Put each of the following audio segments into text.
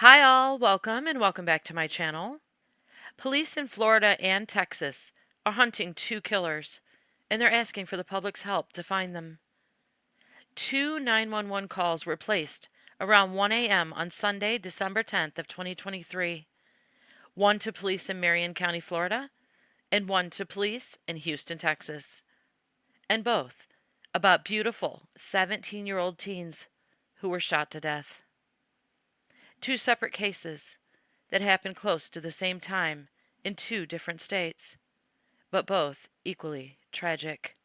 Hi all, welcome back to my channel. Police in Florida and Texas are hunting two killers, and they're asking for the public's help to find them. Two 911 calls were placed around 1 a.m. on Sunday, December 10th of 2023. One to police in Marion County, Florida, and one to police in Houston, Texas. And both about beautiful 17-year-old teens who were shot to death. Two separate cases that happened close to the same time in two different states, but both equally tragic.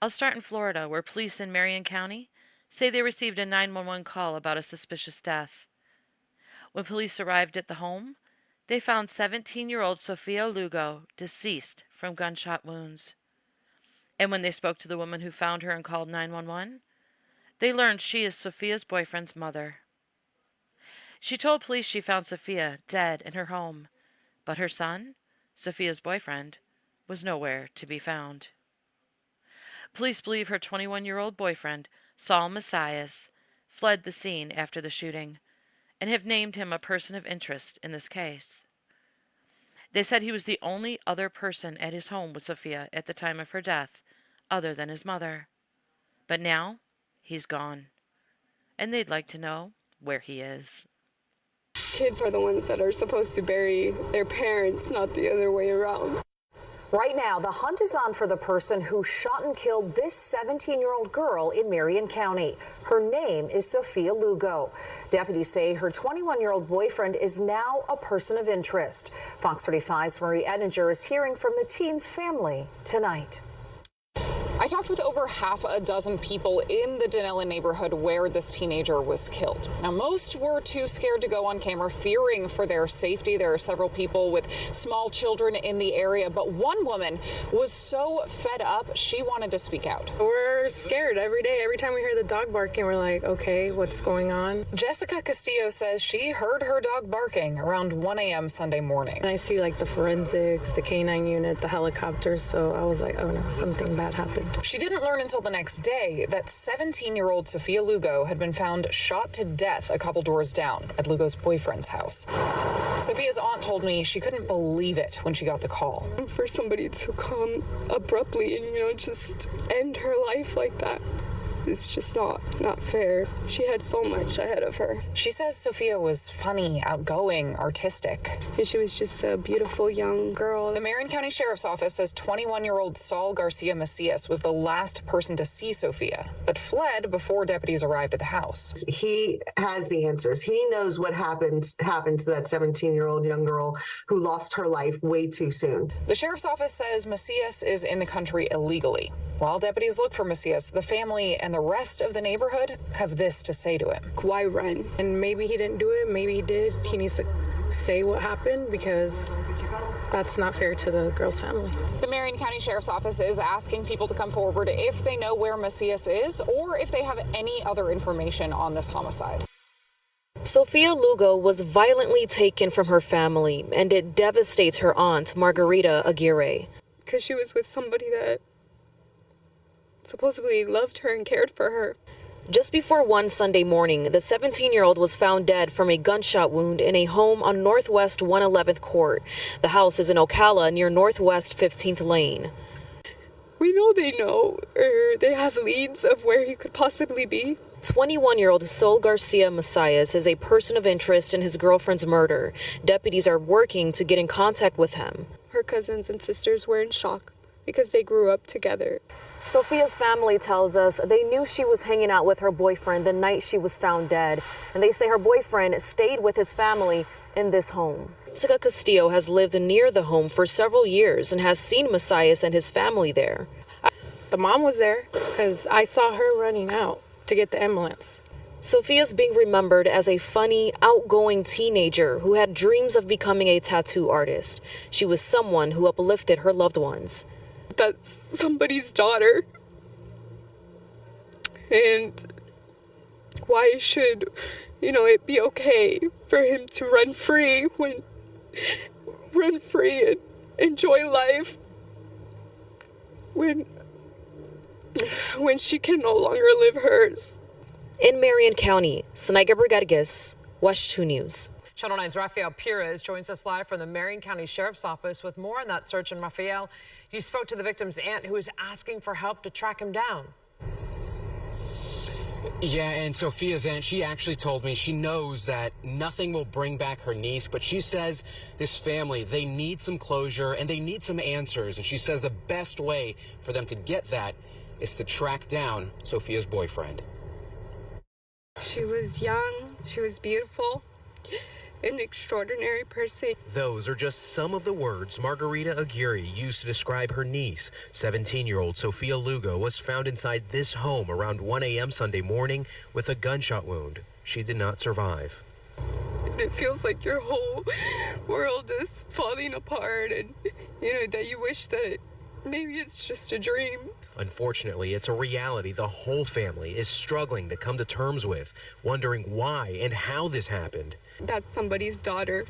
I'll start in Florida, where police in Marion County say they received a 911 call about a suspicious death. When police arrived at the home, they found 17-year-old Sophia Lugo deceased from gunshot wounds. And when they spoke to the woman who found her and called 911, they learned she is Sophia's boyfriend's mother. She told police she found Sophia dead in her home, but her son, Sophia's boyfriend, was nowhere to be found. Police believe her 21-year-old boyfriend, Saul Messias, fled the scene after the shooting and have named him a person of interest in this case. They said he was the only other person at his home with Sophia at the time of her death, other than his mother. But now, he's gone, and they'd like to know where he is. Kids are the ones that are supposed to bury their parents, not the other way around. Right now, the hunt is on for the person who shot and killed this 17-year-old girl in Marion County. Her name is Sophia Lugo. Deputies say her 21-year-old boyfriend is now a person of interest. Fox 35's Marie Ettinger is hearing from the teen's family tonight. I talked with over half a dozen people in the Dunellen neighborhood where this teenager was killed. Now, most were too scared to go on camera, fearing for their safety. There are several people with small children in the area, but one woman was so fed up, she wanted to speak out. We're scared every day. Every time we hear the dog barking, we're like, okay, what's going on? Jessica Castillo says she heard her dog barking around 1 a.m. Sunday morning. And I see like the forensics, the canine unit, the helicopters, so I was like, oh no, something bad happened. She didn't learn until the next day that 17-year-old Sophia Lugo had been found shot to death a couple doors down at Lugo's boyfriend's house. Sophia's aunt told me she couldn't believe it when she got the call. For somebody to come abruptly and, just end her life like that, it's just not fair. She had so much ahead of her. She says Sophia was funny, outgoing, artistic. And she was just a beautiful young girl. The Marion County Sheriff's Office says 21-year-old Saul Garcia Macias was the last person to see Sophia, but fled before deputies arrived at the house. He has the answers. He knows what happened to that 17-year-old young girl who lost her life way too soon. The Sheriff's Office says Macias is in the country illegally. While deputies look for Macias, the family and the rest of the neighborhood have this to say to him. Why run? And maybe he didn't do it, maybe he did. He needs to say what happened because that's not fair to the girl's family. The Marion County Sheriff's Office is asking people to come forward if they know where Macias is or if they have any other information on this homicide. Sophia Lugo was violently taken from her family, and it devastates her aunt, Margarita Aguirre. Because she was with somebody that supposedly loved her and cared for her. Just before one Sunday morning, the 17-year-old was found dead from a gunshot wound in a home on Northwest 111th Court. The house is in Ocala near Northwest 15th Lane. We know they know, or they have leads of where he could possibly be. 21-year-old Saul Garcia Macias is a person of interest in his girlfriend's murder. Deputies are working to get in contact with him. Her cousins and sisters were in shock because they grew up together. Sophia's family tells us they knew she was hanging out with her boyfriend the night she was found dead, and they say her boyfriend stayed with his family in this home. Jessica Castillo has lived near the home for several years and has seen Macias and his family there. The mom was there because I saw her running out to get the ambulance. Sophia's being remembered as a funny, outgoing teenager who had dreams of becoming a tattoo artist. She was someone who uplifted her loved ones. That's somebody's daughter. And why should, it be okay for him to run free and enjoy life when she can no longer live hers? In Marion County, Sanaiga Brigadguez, WESH 2 News. Channel 9's Rafael Pires joins us live from the Marion County Sheriff's Office with more on that search. And Rafael, you spoke to the victim's aunt who is asking for help to track him down. Yeah, and Sophia's aunt, she actually told me she knows that nothing will bring back her niece, but she says this family, they need some closure and they need some answers. And she says the best way for them to get that is to track down Sophia's boyfriend. She was young, she was beautiful, an extraordinary person. Those are just some of the words Margarita Aguirre used to describe her niece. 17-year-old Sophia Lugo was found inside this home around 1 a.m. Sunday morning with a gunshot wound. She did not survive. It feels like your whole world is falling apart, and that you wish that maybe it's just a dream. Unfortunately, it's a reality the whole family is struggling to come to terms with, wondering why and how this happened. That's somebody's daughter.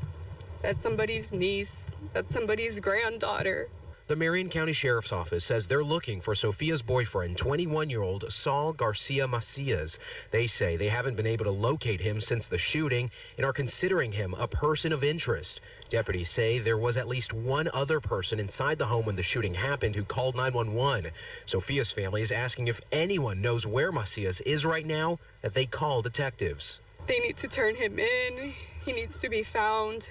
That's somebody's niece. That's somebody's granddaughter. The Marion County Sheriff's Office says they're looking for Sophia's boyfriend, 21-year-old Saul Garcia Macias. They say they haven't been able to locate him since the shooting and are considering him a person of interest. Deputies say there was at least one other person inside the home when the shooting happened who called 911. Sophia's family is asking if anyone knows where Macias is right now, that they call detectives. They need to turn him in. He needs to be found.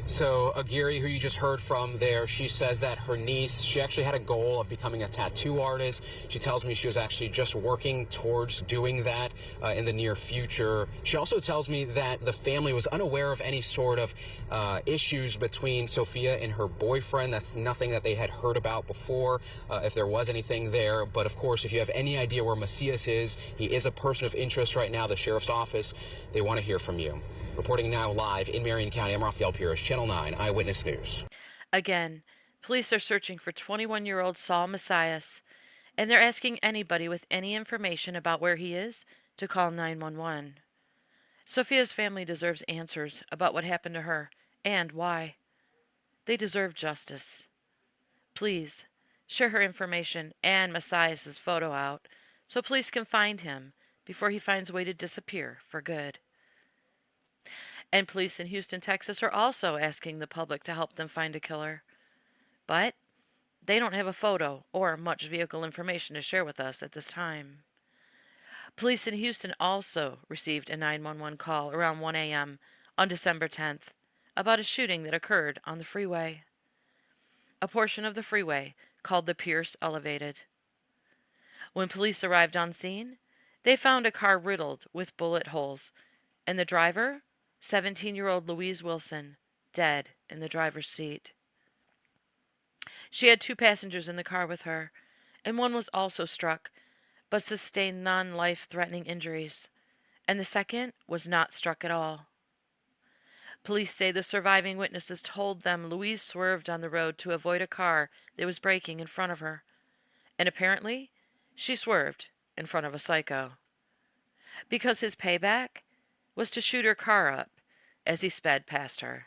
So Aguirre, who you just heard from there, she says that her niece, she actually had a goal of becoming a tattoo artist. She tells me she was actually just working towards doing that in the near future. She also tells me that the family was unaware of any sort of issues between Sophia and her boyfriend. That's nothing that they had heard about before, if there was anything there. But of course, if you have any idea where Macias is, he is a person of interest right now. The sheriff's office, they want to hear from you. Reporting now live in Marion County, I'm Rafael Pires, Channel 9 Eyewitness News. Again, police are searching for 21-year-old Saul Macias, and they're asking anybody with any information about where he is to call 911. Sophia's family deserves answers about what happened to her and why. They deserve justice. Please, share her information and Macias' photo out so police can find him before he finds a way to disappear for good. And police in Houston, Texas are also asking the public to help them find a killer. But they don't have a photo or much vehicle information to share with us at this time. Police in Houston also received a 911 call around 1 a.m. on December 10th about a shooting that occurred on the freeway. A portion of the freeway called the Pierce Elevated. When police arrived on scene, they found a car riddled with bullet holes, and the driver, 17-year-old Louise Wilson, dead in the driver's seat. She had 2 passengers in the car with her, and one was also struck, but sustained non-life-threatening injuries, and the second was not struck at all. Police say the surviving witnesses told them Louise swerved on the road to avoid a car that was braking in front of her, and apparently she swerved in front of a psycho. Because his payback was to shoot her car up as he sped past her.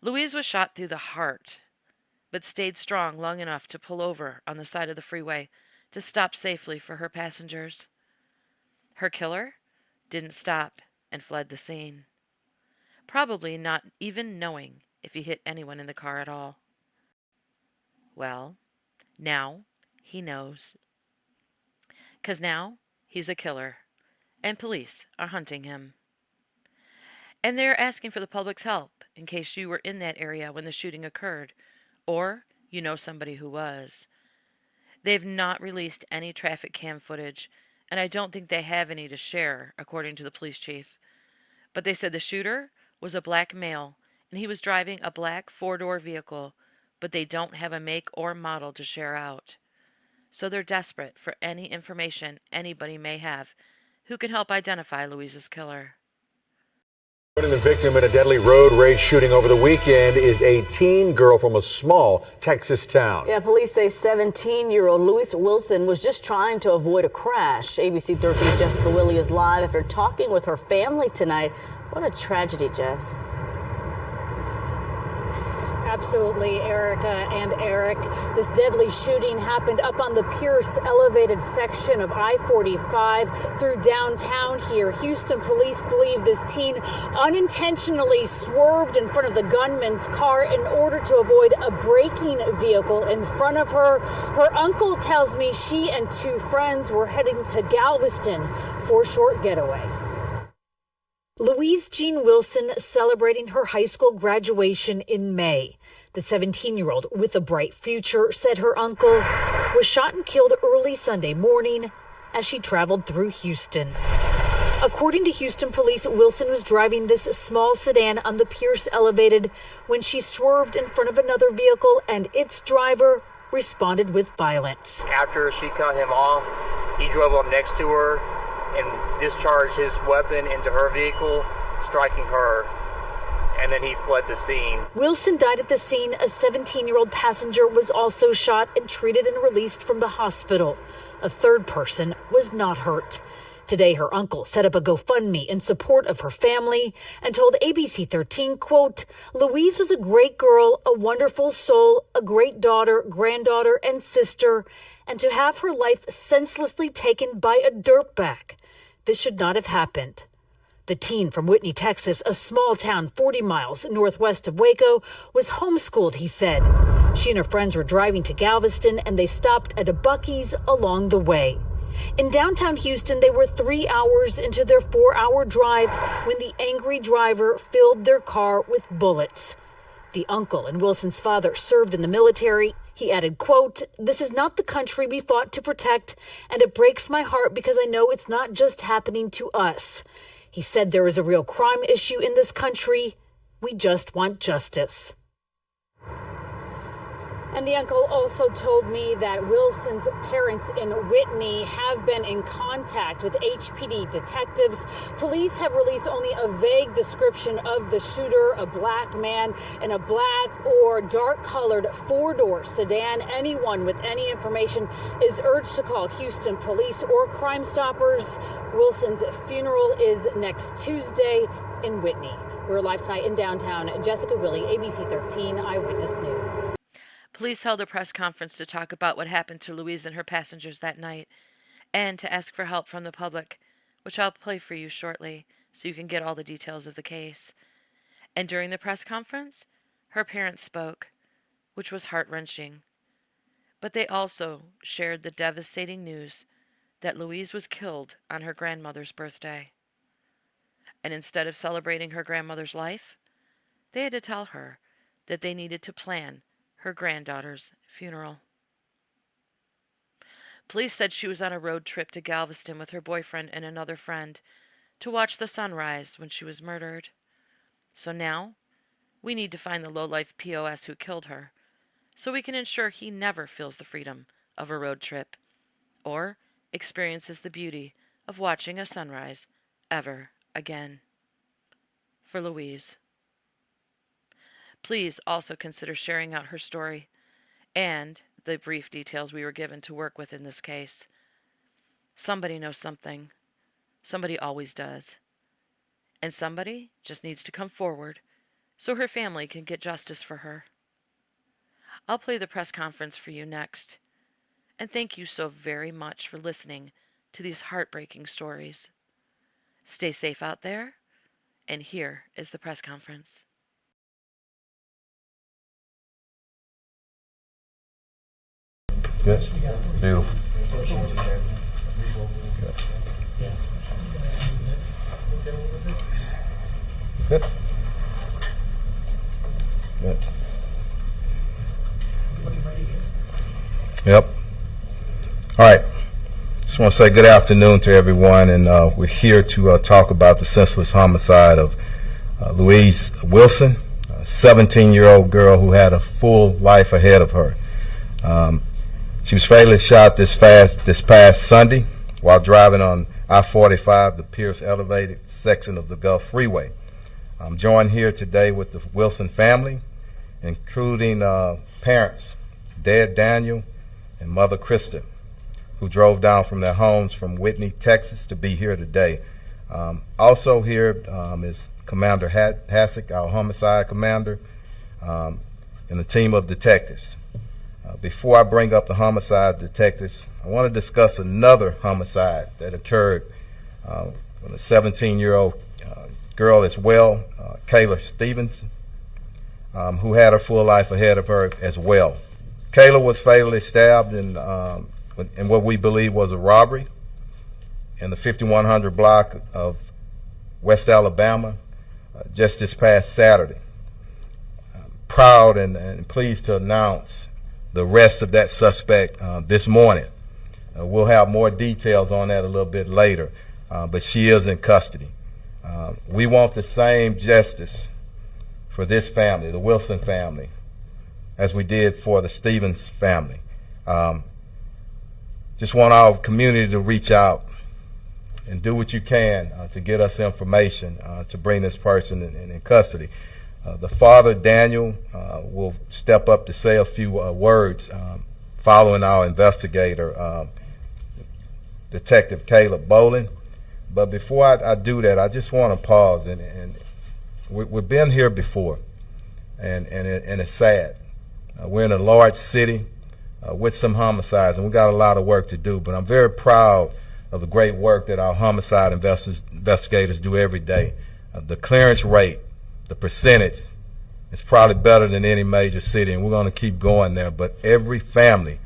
Louise was shot through the heart, but stayed strong long enough to pull over on the side of the freeway to stop safely for her passengers. Her killer didn't stop and fled the scene, probably not even knowing if he hit anyone in the car at all. Well, now he knows. 'Cause now he's a killer, and police are hunting him. And they're asking for the public's help in case you were in that area when the shooting occurred, or you know somebody who was. They've not released any traffic cam footage, and I don't think they have any to share, according to the police chief. But they said the shooter was a black male, and he was driving a black 4-door vehicle, but they don't have a make or model to share out. So they're desperate for any information anybody may have who can help identify Louise's killer. The victim in a deadly road rage shooting over the weekend is a teen girl from a small Texas town. Yeah, police say 17-year-old Louise Wilson was just trying to avoid a crash. ABC 13's Jessica Willey is live after talking with her family tonight. What a tragedy, Jess. Absolutely, Erica and Eric. This deadly shooting happened up on the Pierce elevated section of I-45 through downtown here. Houston police believe this teen unintentionally swerved in front of the gunman's car in order to avoid a braking vehicle in front of her. Her uncle tells me she and two friends were heading to Galveston for a short getaway. Louise Jean Wilson celebrating her high school graduation in May. The 17-year-old with a bright future said her uncle was shot and killed early Sunday morning as she traveled through Houston. According to Houston police, Wilson was driving this small sedan on the Pierce elevated when she swerved in front of another vehicle and its driver responded with violence. After she cut him off, he drove up next to her and discharged his weapon into her vehicle, striking her, and then he fled the scene. Wilson died at the scene. A 17-year-old passenger was also shot and treated and released from the hospital. A third person was not hurt. Today, her uncle set up a GoFundMe in support of her family and told ABC 13, quote, Louise was a great girl, a wonderful soul, a great daughter, granddaughter, and sister, and to have her life senselessly taken by a dirtbag. This should not have happened. The teen from Whitney, Texas, a small town 40 miles northwest of Waco, was homeschooled, he said. She and her friends were driving to Galveston, and they stopped at a Buc-ee's along the way. In downtown Houston, they were 3 hours into their 4-hour drive when the angry driver filled their car with bullets. The uncle and Wilson's father served in the military. He added, quote, this is not the country we fought to protect, and it breaks my heart because I know it's not just happening to us. He said there is a real crime issue in this country. We just want justice. And the uncle also told me that Wilson's parents in Whitney have been in contact with HPD detectives. Police have released only a vague description of the shooter, a black man in a black or dark-colored four-door sedan. Anyone with any information is urged to call Houston Police or Crime Stoppers. Wilson's funeral is next Tuesday in Whitney. We're live tonight in downtown. Jessica Willie, ABC 13 Eyewitness News. Police held a press conference to talk about what happened to Louise and her passengers that night and to ask for help from the public, which I'll play for you shortly so you can get all the details of the case. And during the press conference, her parents spoke, which was heart-wrenching. But they also shared the devastating news that Louise was killed on her grandmother's birthday. And instead of celebrating her grandmother's life, they had to tell her that they needed to plan her granddaughter's funeral. Police said she was on a road trip to Galveston with her boyfriend and another friend to watch the sunrise when she was murdered. So now, we need to find the lowlife POS who killed her, so we can ensure he never feels the freedom of a road trip or experiences the beauty of watching a sunrise ever again. For Louise. Please also consider sharing out her story and the brief details we were given to work with in this case. Somebody knows something. Somebody always does. And somebody just needs to come forward so her family can get justice for her. I'll play the press conference for you next. And thank you so very much for listening to these heartbreaking stories. Stay safe out there, and here is the press conference. Good. Beautiful. Good. Good. Yep. All right. Just want to say good afternoon to everyone, and we're here to talk about the senseless homicide of Louise Wilson, a 17-year-old girl who had a full life ahead of her. She was fatally shot this past Sunday while driving on I-45, the Pierce elevated section of the Gulf Freeway. I'm joined here today with the Wilson family, including parents, Dad Daniel and Mother Krista, who drove down from their homes from Whitney, Texas to be here today. Also here is Commander Hassick, our homicide commander. and a team of detectives. Before I bring up the homicide detectives, I want to discuss another homicide that occurred when a 17-year-old girl as well, Kayla Stevenson, who had her full life ahead of her as well. Kayla was fatally stabbed in what we believe was a robbery in the 5100 block of West Alabama just this past Saturday. I'm proud and pleased to announce the arrest of that suspect this morning. We'll have more details on that a little bit later, but she is in custody. We want the same justice for this family, the Wilson family, as we did for the Stevens family. Just want our community to reach out and do what you can to get us information to bring this person in custody. The father, Daniel, will step up to say a few words following our investigator, Detective Caleb Bowling. But before I do that, I just want to pause. And we've been here before, and it's sad. We're in a large city with some homicides, and we got a lot of work to do. But I'm very proud of the great work that our homicide investigators do every day. The clearance rate, the percentage, is probably better than any major city, and we're going to keep going there. But every family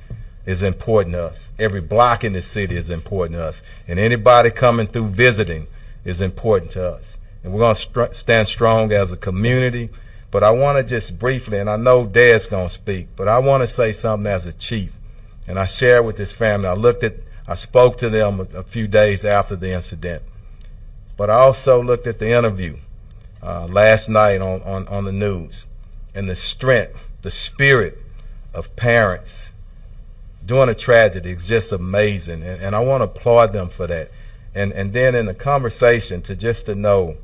is important to us. Every block in this city is important to us. And anybody coming through visiting is important to us. And we're going to stand strong as a community. But I want to just briefly, and I know Dad's going to speak, but I want to say something as a chief. And I shared with this family. I spoke to them a few days after the incident. But I also looked at the interview last night on the news, and the strength, the spirit of parents during a tragedy is just amazing, and I want to applaud them for that. And then in the conversation, to know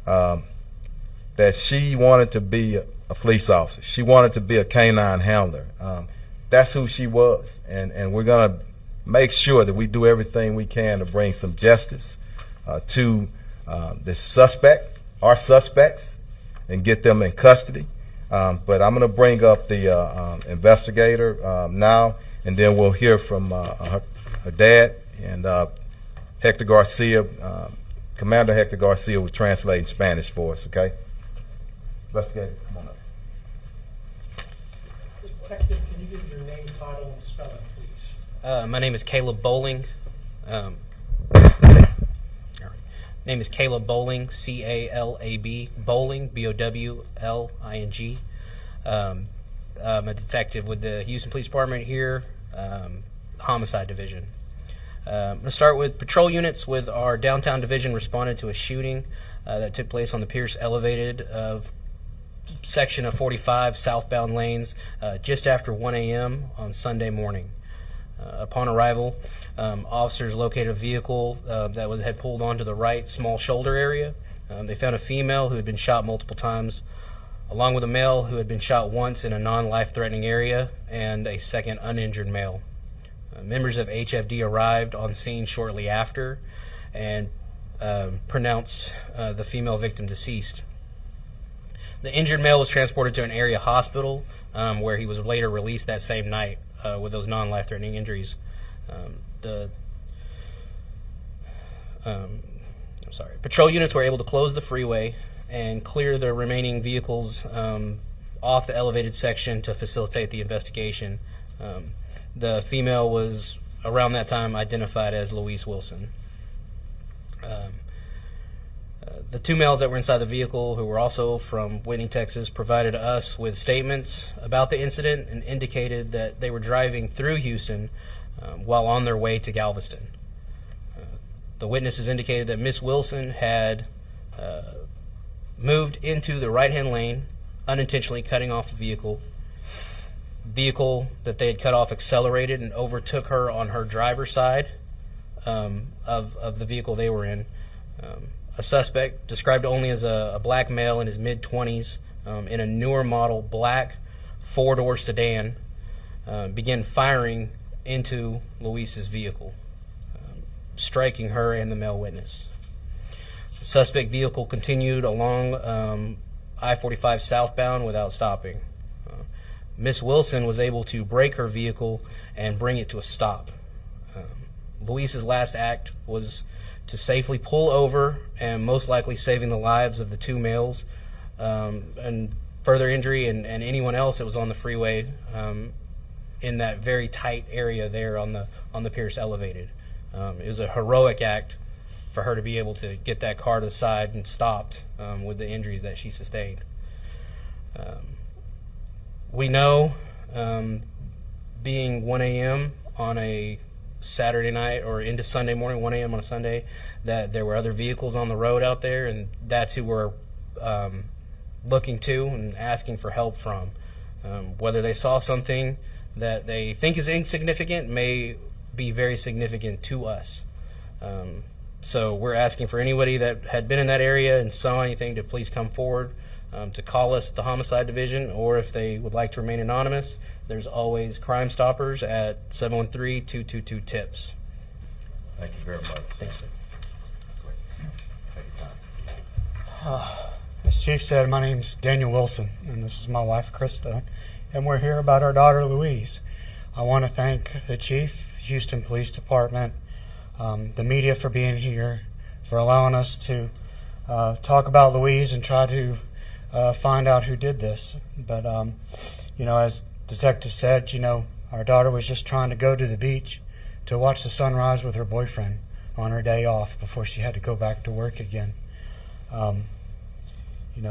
that she wanted to be a police officer, she wanted to be a canine handler. That's who she was, and we're going to make sure that we do everything we can to bring some justice to this suspect, our suspects, and get them in custody. But I'm going to bring up the investigator now, and then we'll hear from her dad, and Hector Garcia, Commander Hector Garcia will translate in Spanish for us, okay? Investigator, come on up. Detective, can you give your name, title, and spelling, please? My name is Caleb Bowling. Name is Caleb Bowling, C-A-L-A-B, Bowling, B-O-W-L-I-N-G. I'm a detective with the Houston Police Department here, Homicide Division. I'm going to start with patrol units with our downtown division responded to a shooting that took place on the Pierce Elevated of section of 45 southbound lanes just after 1 a.m. on Sunday morning. Upon arrival, officers located a vehicle that had pulled onto the right small shoulder area. They found a female who had been shot multiple times, along with a male who had been shot once in a non-life-threatening area, and a second uninjured male. Members of HFD arrived on scene shortly after and pronounced the female victim deceased. The injured male was transported to an area hospital where he was later released that same night with those non-life-threatening injuries. Patrol units were able to close the freeway and clear the remaining vehicles off the elevated section to facilitate the investigation. The female was, around that time, identified as Louise Wilson. The two males that were inside the vehicle, who were also from Whitney, Texas, provided us with statements about the incident and indicated that they were driving through Houston while on their way to Galveston. The witnesses indicated that Miss Wilson had moved into the right-hand lane, unintentionally cutting off the vehicle. Vehicle that they had cut off accelerated and overtook her on her driver's side of the vehicle they were in. A suspect, described only as a black male in his mid-20s, in a newer model black four-door sedan, began firing into Louise's vehicle, striking her and the male witness. The suspect vehicle continued along I-45 southbound without stopping. Miss Wilson was able to brake her vehicle and bring it to a stop. Luis's last act was to safely pull over and most likely saving the lives of the two males and further injury and anyone else that was on the freeway in that very tight area there on the Pierce Elevated. It was a heroic act for her to be able to get that car to the side and stopped with the injuries that she sustained. We know, being 1 a.m. on a Saturday night or into Sunday morning, 1 a.m. on a Sunday, that there were other vehicles on the road out there, and that's who we're looking to and asking for help from. Whether they saw something that they think is insignificant may be very significant to us. So we're asking for anybody that had been in that area and saw anything to please come forward, to call us at the Homicide Division, or if they would like to remain anonymous, there's always Crime Stoppers at 713-222-TIPS. Thank you very much. Thanks, sir. Take your time. As Chief said, my name's Daniel Wilson, and this is my wife, Krista, and we're here about our daughter, Louise. I want to thank the Chief, the Houston Police Department, the media for being here, for allowing us to talk about Louise and try to find out who did this. But, as Detective said, our daughter was just trying to go to the beach to watch the sunrise with her boyfriend on her day off before she had to go back to work again.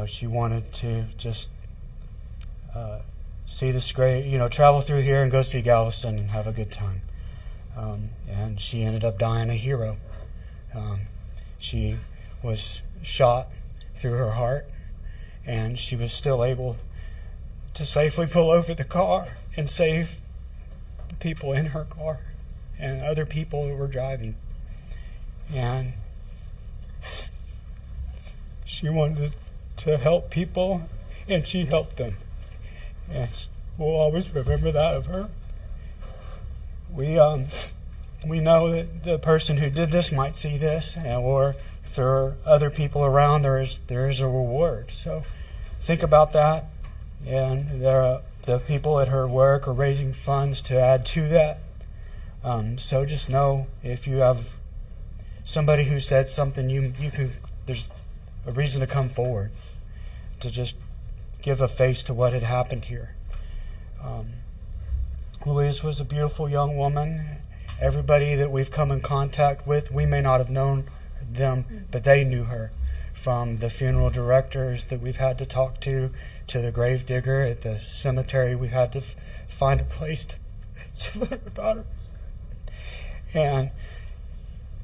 She wanted to just see this great, travel through here and go see Galveston and have a good time. And she ended up dying a hero. She was shot through her heart, and she was still able to safely pull over the car and save the people in her car and other people who were driving. And she wanted to help people, and she helped them. And we'll always remember that of her. We know that the person who did this might see this, or if there are other people around, there is a reward. So think about that. And the people at her work are raising funds to add to that. So just know, if you have somebody who said something, you can. There's a reason to come forward to just give a face to what had happened here. Louise was a beautiful young woman. Everybody that we've come in contact with, we may not have known them, but they knew her. From the funeral directors that we've had to talk to the grave digger at the cemetery, we've had to find a place to put her daughter. And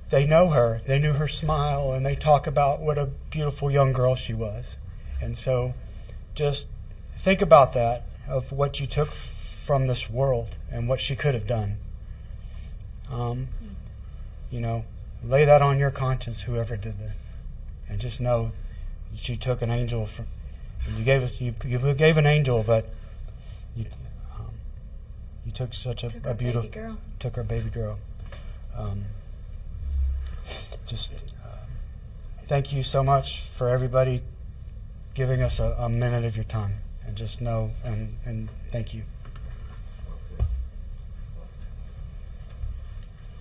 they know her. They knew her smile, and they talk about what a beautiful young girl she was. And so just think about that, of what you took from this world and what she could have done. Lay that on your conscience, whoever did this. And just know she took an angel from. You gave an angel, but you took such a beautiful. Baby girl. Took our baby girl. Thank you so much for everybody giving us a minute of your time, and just know and thank you.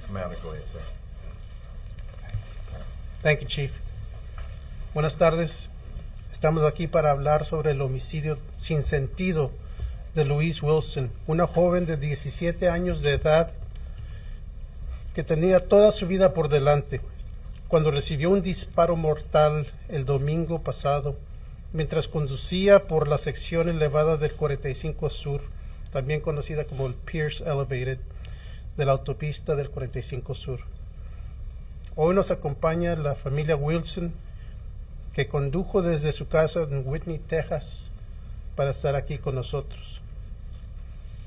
Commander, go ahead, sir. Thank you, Chief. Buenas tardes. Estamos aquí para hablar sobre el homicidio sin sentido de Louise Wilson, una joven de 17 años de edad que tenía toda su vida por delante, cuando recibió un disparo mortal el domingo pasado mientras conducía por la sección elevada del 45 Sur, también conocida como el Pierce Elevated, de la autopista del 45 Sur. Hoy nos acompaña la familia Wilson, que condujo desde su casa en Whitney, Texas, para estar aquí con nosotros.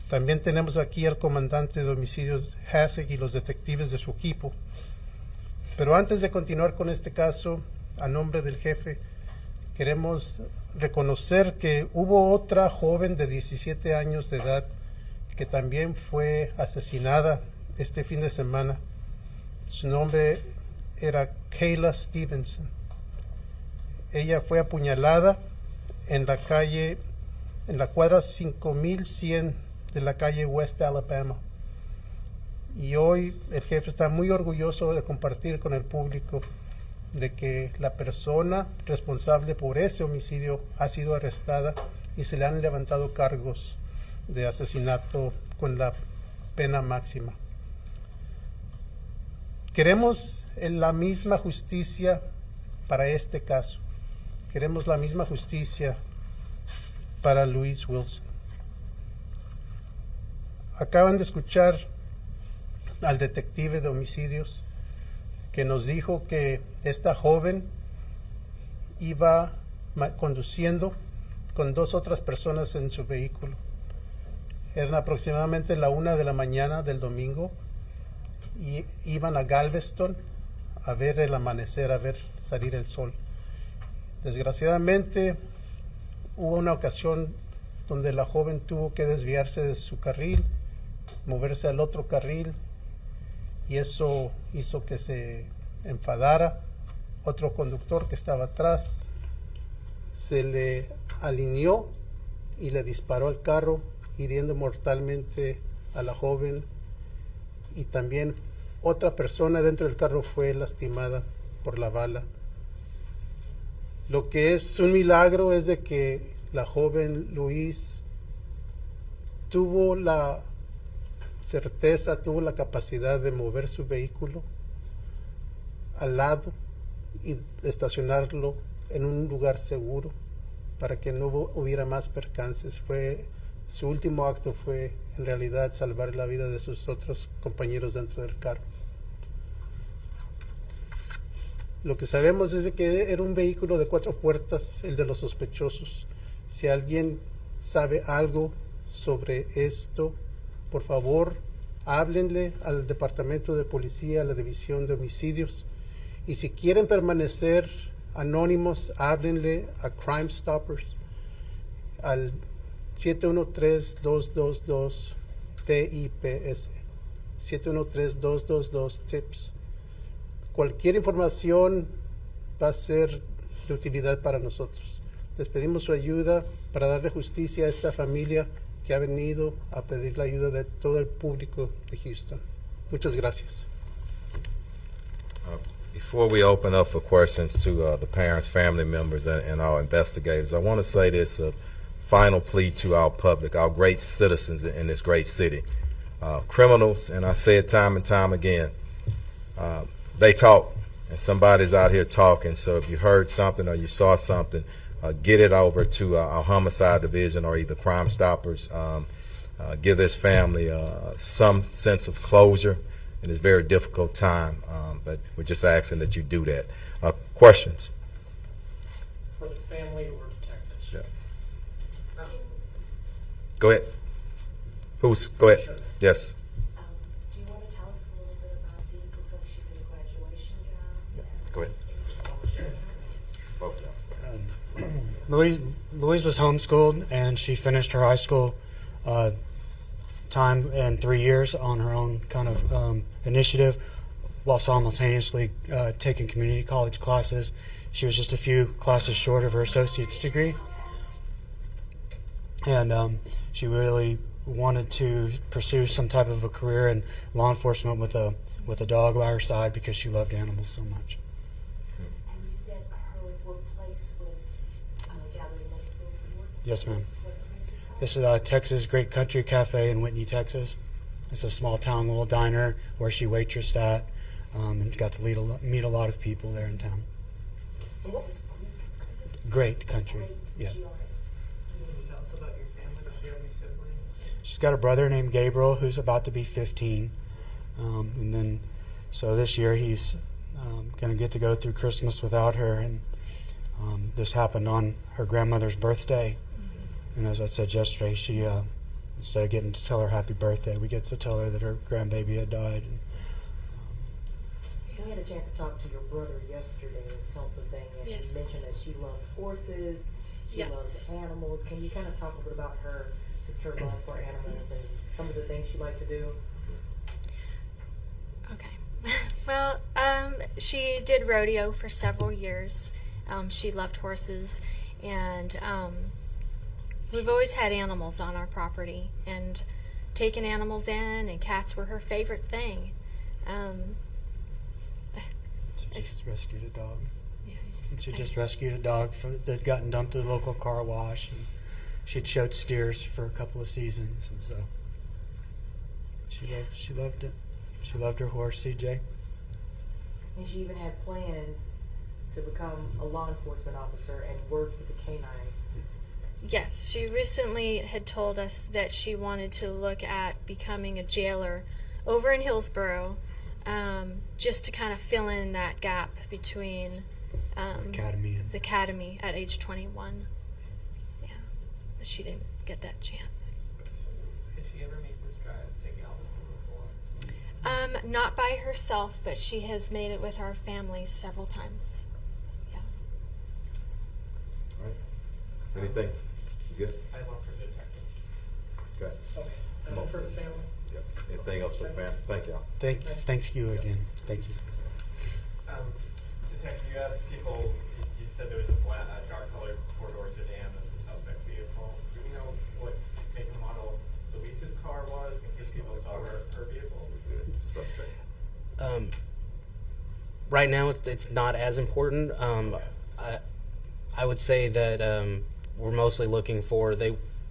También tenemos aquí al comandante de homicidios Hasek y los detectives de su equipo. Pero antes de continuar con este caso, a nombre del jefe, queremos reconocer que hubo otra joven de 17 años de edad que también fue asesinada este fin de semana. Su nombre era Kayla Stevenson. Ella fue apuñalada en la calle en la cuadra 5100 de la calle West Alabama. Y hoy el jefe está muy orgulloso de compartir con el público de que la persona responsable por ese homicidio ha sido arrestada y se le han levantado cargos de asesinato con la pena máxima. Queremos la misma justicia para este caso. Queremos la misma justicia para Louise Wilson. Acaban de escuchar al detective de homicidios que nos dijo que esta joven iba conduciendo con dos otras personas en su vehículo. Eran aproximadamente la 1 de la mañana del domingo y iban a Galveston a ver el amanecer, a ver salir el sol. Desgraciadamente hubo una ocasión donde la joven tuvo que desviarse de su carril, moverse al otro carril, y eso hizo que se enfadara. Otro conductor que estaba atrás se le alineó y le disparó al carro, hiriendo mortalmente a la joven, y también otra persona dentro del carro fue lastimada por la bala. Lo que es un milagro es de que la joven Louise tuvo la certeza, tuvo la capacidad de mover su vehículo al lado y estacionarlo en un lugar seguro para que no hubiera más percances. Su último acto fue en realidad salvar la vida de sus otros compañeros dentro del carro. Lo que sabemos es de que era un vehículo de 4 puertas, el de los sospechosos. Si alguien sabe algo sobre esto, por favor, háblenle al Departamento de Policía, a la División de Homicidios. Y si quieren permanecer anónimos, háblenle a Crime Stoppers al 713-222-TIPS, 713-222-TIPS. Cualquier información va a ser de utilidad para nosotros. Les pedimos su ayuda para darle justicia a esta familia que ha venido a pedir la ayuda de todo el público de Houston. Muchas gracias. Before we open up for questions to the parents, family members, and our investigators, I want to say this final plea to our public, our great citizens in this great city. Criminals, and I say it time and time again, they talk, and somebody's out here talking. So if you heard something or you saw something, get it over to our homicide division or either Crime Stoppers. Give this family some sense of closure in this very difficult time. But we're just asking that you do that. Questions? For the family or detectives? Yeah. Go ahead. Go ahead. Sure. Yes. Do you want to tell us a little bit about, see, it looks like she's in a graduation gown. Go ahead. Louise was homeschooled, and she finished her high school time in 3 years on her own kind of initiative, while simultaneously taking community college classes. She was just a few classes short of her associate's degree, and she really wanted to pursue some type of a career in law enforcement with a dog by her side because she loved animals so much. And you said her workplace was Gallery Lakefield Ward? Yes, ma'am. What place is that? This is Texas Great Country Cafe in Whitney, Texas. It's a small town little diner where she waitressed at, and got to meet a lot of people there in town. Texas Great Country, yeah. Can you tell us about your family? Does she have any siblings? She's got a brother named Gabriel who's about to be 15. And then, so this year he's going to get to go through Christmas without her. And this happened on her grandmother's birthday. And as I said yesterday, she, instead of getting to tell her happy birthday, we get to tell her that her grandbaby had died. And, I had a chance to talk to your brother yesterday in Pennsylvania. Yes. He mentioned that she loved horses, she Yes. loved animals. Can you kind of talk a bit about her, just her love for animals and some of the things she liked to do? Okay. Well, she did rodeo for several years. She loved horses, and We've always had animals on our property, and taking animals in, and cats were her favorite thing. She just rescued a dog. She just rescued a dog that gotten dumped at the local car wash. And she'd showed steers for a couple of seasons, and so she loved it. She loved her horse, CJ. And she even had plans to become a law enforcement officer and work with the canine. Yes, she recently had told us that she wanted to look at becoming a jailer over in Hillsborough, just to kind of fill in that gap between the academy at age 21. Yeah, but she didn't get that chance. Did she ever make this drive, take Galveston before? Not by herself, but she has made it with our family several times. Yeah. All right. Anything? You good? I work for the detective. Okay. Okay. For the family. Yep. Anything else for the family? Thank y'all. Thank you again. Thank you. Detective, you asked people, you said there was a dark-colored four-door sedan as the suspect vehicle. Do we know what make and model Luis's car was, in case people saw her vehicle? Suspect. Right now, it's not as important. I would say that we're mostly looking for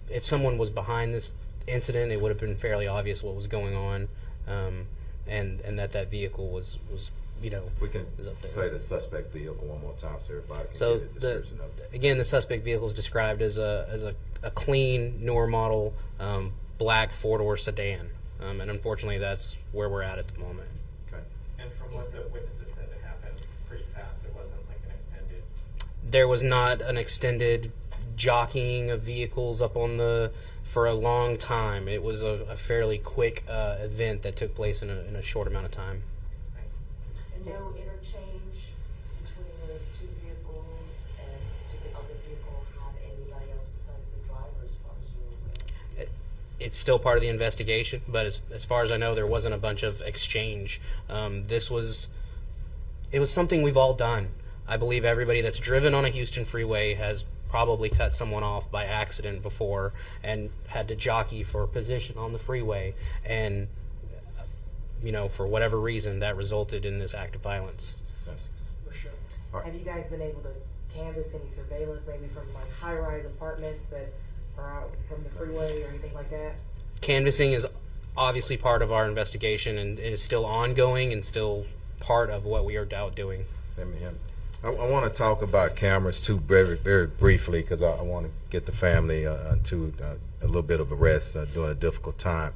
if someone was behind this incident, it would have been fairly obvious what was going on, and that vehicle was we can is up there. say the suspect vehicle one more time so everybody can So get a description of that. again, the suspect vehicle is described as a clean, newer model, black four-door sedan, and unfortunately, that's where we're at the moment. Okay. And from what the witnesses said, it happened pretty fast. It wasn't like an extended. There was not an extended jockeying of vehicles up on for a long time. It was a fairly quick event that took place in a short amount of time. And no interchange between the two vehicles, and did the other vehicle have anybody else besides the driver as far as you're aware? It's still part of the investigation, but as far as I know, there wasn't a bunch of exchange. It was something we've all done. I believe everybody that's driven on a Houston freeway has probably cut someone off by accident before and had to jockey for a position on the freeway, and for whatever reason that resulted in this act of violence. For sure. Have you guys been able to canvass any surveillance, maybe from like high-rise apartments that are out from the freeway or anything like that? Canvassing is obviously part of our investigation, and it is still ongoing and still part of what we are out doing. I want to talk about cameras too, very, very briefly, because I want to get the family to a little bit of a rest during a difficult time.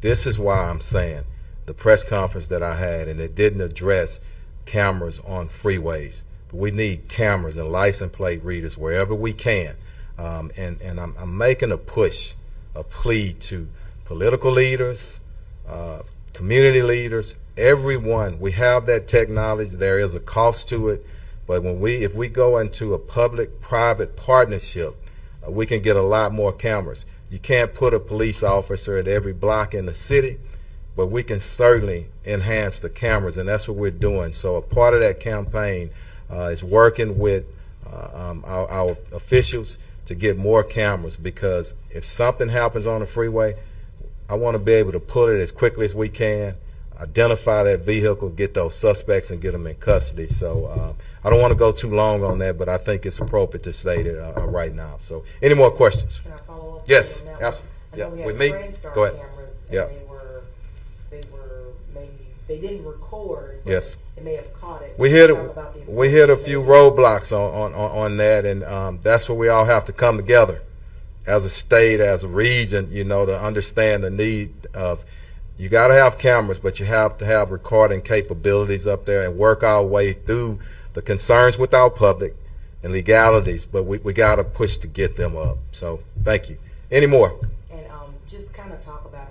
This is why I'm saying the press conference that I had, and it didn't address cameras on freeways, but we need cameras and license plate readers wherever we can. And I'm making a plea to political leaders, community leaders, everyone. We have that technology. There is a cost to it, but if we go into a public-private partnership, we can get a lot more cameras. You can't put a police officer at every block in the city, but we can certainly enhance the cameras, and that's what we're doing. So a part of that campaign is working with our officials to get more cameras, because if something happens on the freeway, I want to be able to pull it as quickly as we can, identify that vehicle, get those suspects, and get them in custody. So I don't want to go too long on that, but I think it's appropriate to state it right now. So any more questions? Can I follow up? Yes, on that one? absolutely. I know we had With me? Brainstar Go ahead. cameras, and Yeah. they were maybe they didn't record. But Yes. It may have caught it. We hit a few roadblocks on that, and that's where we all have to come together as a state, as a region, to understand the need of. You got to have cameras, but you have to have recording capabilities up there and work our way through the concerns with our public and legalities, but we got to push to get them up. So thank you. Any more? And just kind of talk about,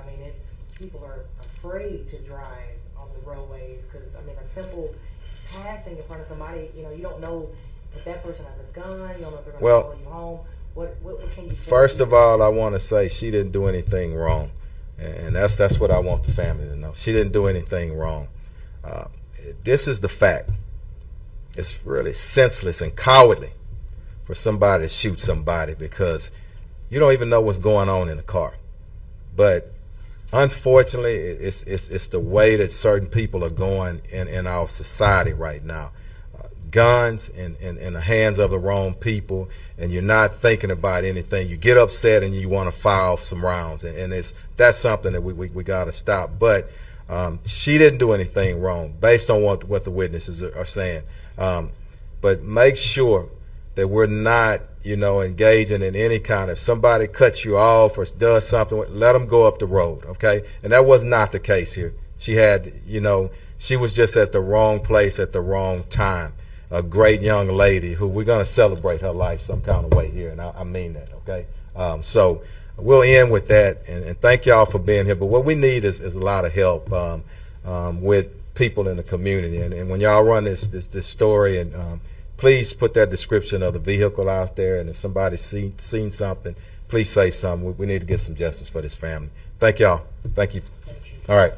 people are afraid to drive on the roadways because, a simple passing in front of somebody, you don't know if that person has a gun, you don't know if they're going to follow you home. What can you say? First of all, I want to say she didn't do anything wrong. And that's what I want the family to know. She didn't do anything wrong. This is the fact. It's really senseless and cowardly for somebody to shoot somebody because you don't even know what's going on in the car. But unfortunately, it's the way that certain people are going in our society right now. Guns in the hands of the wrong people, and you're not thinking about anything. You get upset and you want to fire off some rounds, and that's something that we got to stop. But she didn't do anything wrong based on what the witnesses are saying. But make sure that we're not, engaging in any kind of, somebody cuts you off or does something, let them go up the road, okay? And that was not the case here. She had, she was just at the wrong place at the wrong time. A great young lady who we're going to celebrate her life some kind of way here, and I mean that, okay? So we'll end with that, and thank y'all for being here. But what we need is a lot of help with people in the community. And when y'all run this story, and please put that description of the vehicle out there, and if somebody's seen something, please say something. We need to get some justice for this family. Thank y'all. Thank you. All right.